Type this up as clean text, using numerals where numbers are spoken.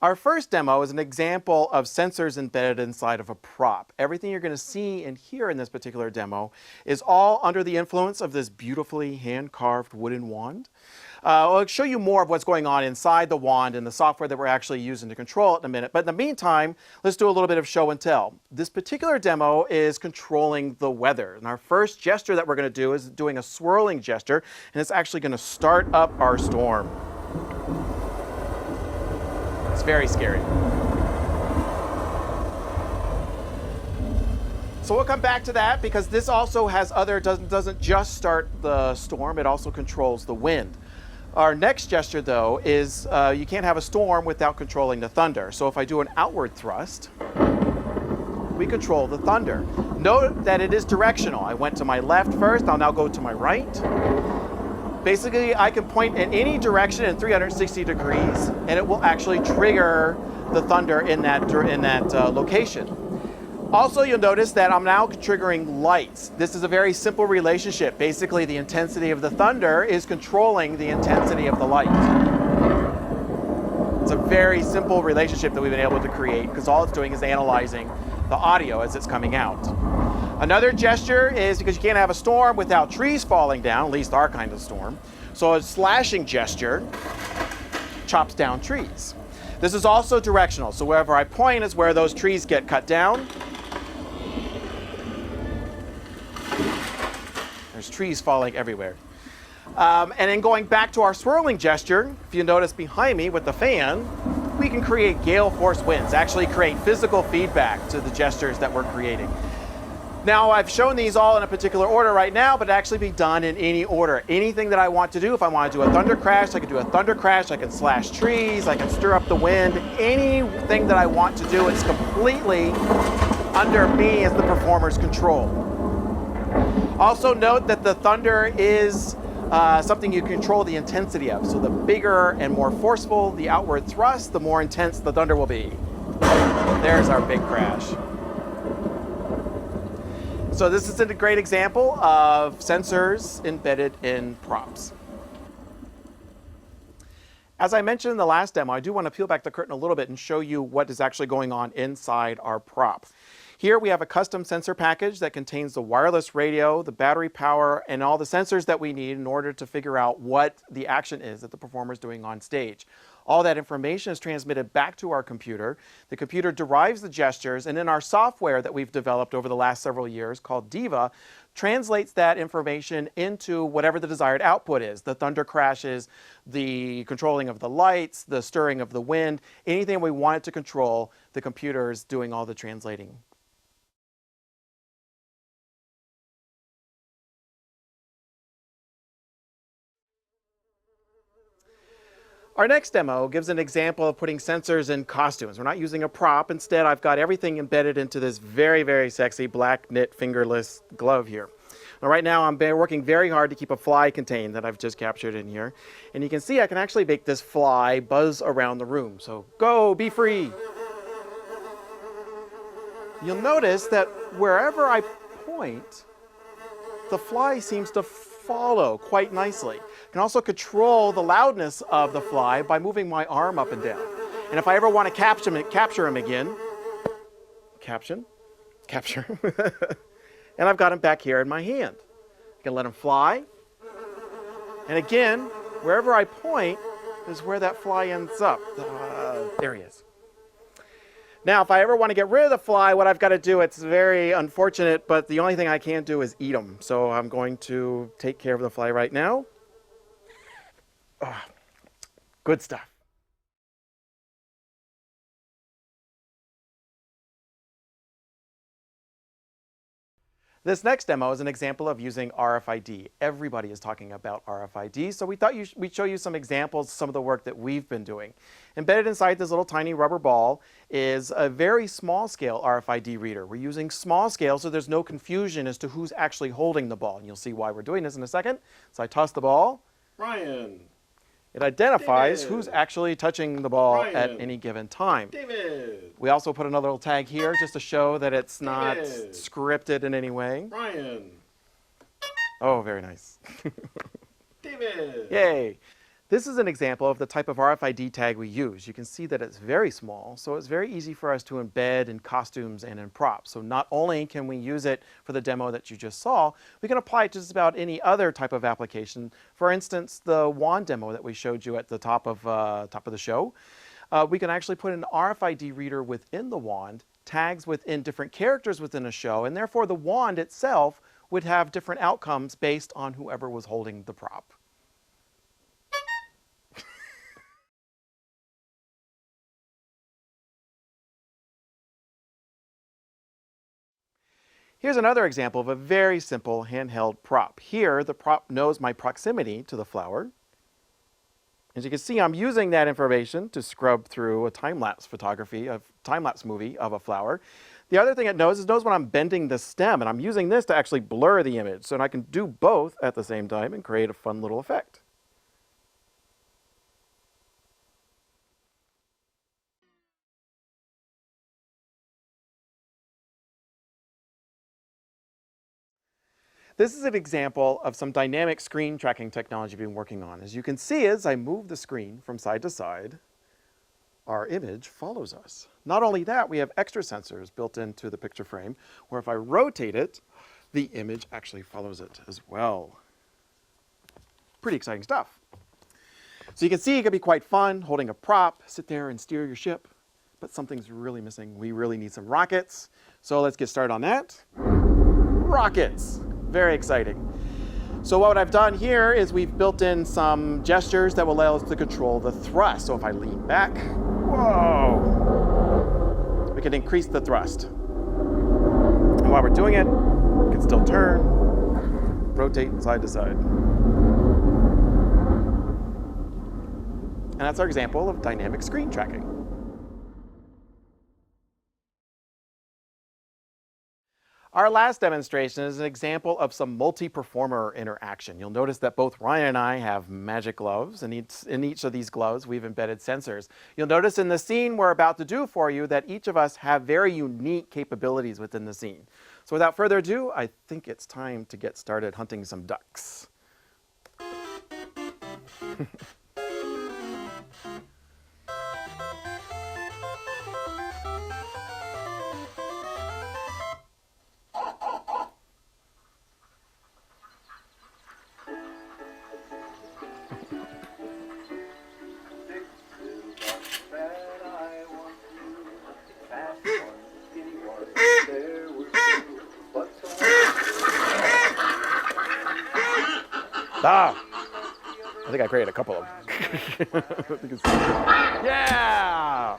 Our first demo is an example of sensors embedded inside of a prop. Everything you're going to see and hear in this particular demo is all under the influence of this beautifully hand-carved wooden wand. I'll show you more of what's going on inside the wand and the software that we're actually using to control it in a minute. But in the meantime, let's do a little bit of show and tell. This particular demo is controlling the weather. And our first gesture that we're going to do is doing a swirling gesture, and it's actually going to start up our storm. It's very scary. So we'll come back to that because this also has doesn't just start the storm, it also controls the wind. Our next gesture, though, is you can't have a storm without controlling the thunder. So if I do an outward thrust, we control the thunder. Note that it is directional. I went to my left first, I'll now go to my right. Basically, I can point in any direction in 360 degrees, and it will actually trigger the thunder in that location. Also, you'll notice that I'm now triggering lights. This is a very simple relationship. Basically, the intensity of the thunder is controlling the intensity of the light. It's a very simple relationship that we've been able to create because all it's doing is analyzing the audio as it's coming out. Another gesture is because you can't have a storm without trees falling down, at least our kind of storm. So a slashing gesture chops down trees. This is also directional. So wherever I point is where those trees get cut down. There's trees falling everywhere. And then going back to our swirling gesture, if you notice behind me with the fan, we can create gale force winds, actually create physical feedback to the gestures that we're creating. Now, I've shown these all in a particular order right now, but it actually be done in any order. Anything that I want to do, if I want to do a thunder crash, I can do a thunder crash, I can slash trees, I can stir up the wind. Anything that I want to do, it's completely under me as the performer's control. Also note that the thunder is something you control the intensity of. So the bigger and more forceful the outward thrust, the more intense the thunder will be. There's our big crash. So this is a great example of sensors embedded in props. As I mentioned in the last demo, I do want to peel back the curtain a little bit and show you what is actually going on inside our prop. Here we have a custom sensor package that contains the wireless radio, the battery power, and all the sensors that we need in order to figure out what the action is that the performer is doing on stage. All that information is transmitted back to our computer. The computer derives the gestures, and then our software that we've developed over the last several years called Diva translates that information into whatever the desired output is. The thunder crashes, the controlling of the lights, the stirring of the wind, anything we want it to control, the computer is doing all the translating. Our next demo gives an example of putting sensors in costumes. We're not using a prop. Instead, I've got everything embedded into this very, very sexy black knit fingerless glove here. Now, right now, I'm working very hard to keep a fly contained that I've just captured in here. And you can see I can actually make this fly buzz around the room. So go, be free. You'll notice that wherever I point, the fly seems to follow quite nicely. I can also control the loudness of the fly by moving my arm up and down. And if I ever want to capture him again, capture, and I've got him back here in my hand. I can let him fly. And again, wherever I point is where that fly ends up. There he is. Now, if I ever want to get rid of the fly, what I've got to do, it's very unfortunate, but the only thing I can't do is eat him. So I'm going to take care of the fly right now. Oh, good stuff. This next demo is an example of using RFID. Everybody is talking about RFID, so we thought we'd show you some examples of some of the work that we've been doing. Embedded inside this little tiny rubber ball is a very small scale RFID reader. We're using small scale so there's no confusion as to who's actually holding the ball. And you'll see why we're doing this in a second. So I toss the ball. Ryan. It identifies David. who's actually touching the ball Ryan. at any given time. David. We also put another little tag here just to show that it's not David. scripted in any way. Ryan. Oh, very nice. David. Yay. This is an example of the type of RFID tag we use. You can see that it's very small, so it's very easy for us to embed in costumes and in props. So not only can we use it for the demo that you just saw, we can apply it to just about any other type of application. For instance, the wand demo that we showed you at the top of the show. We can actually put an RFID reader within the wand, tags within different characters within a show, and therefore the wand itself would have different outcomes based on whoever was holding the prop. Here's another example of a very simple handheld prop. Here, the prop knows my proximity to the flower. As you can see, I'm using that information to scrub through a time-lapse movie of a flower. The other thing it knows is when I'm bending the stem, and I'm using this to actually blur the image, so I can do both at the same time and create a fun little effect. This is an example of some dynamic screen tracking technology we've been working on. As you can see, as I move the screen from side to side, our image follows us. Not only that, we have extra sensors built into the picture frame, where if I rotate it, the image actually follows it as well. Pretty exciting stuff. So you can see it can be quite fun, holding a prop, sit there and steer your ship, but something's really missing. We really need some rockets. So let's get started on that. Rockets. Very exciting. So what I've done here is we've built in some gestures that will allow us to control the thrust. So if I lean back, whoa, we can increase the thrust. And while we're doing it, we can still turn, rotate side to side. And that's our example of dynamic screen tracking. Our last demonstration is an example of some multi-performer interaction. You'll notice that both Ryan and I have magic gloves, and in each of these gloves we've embedded sensors. You'll notice in the scene we're about to do for you that each of us have very unique capabilities within the scene. So without further ado, I think it's time to get started hunting some ducks. Ah! I think I created a couple of them. Yeah!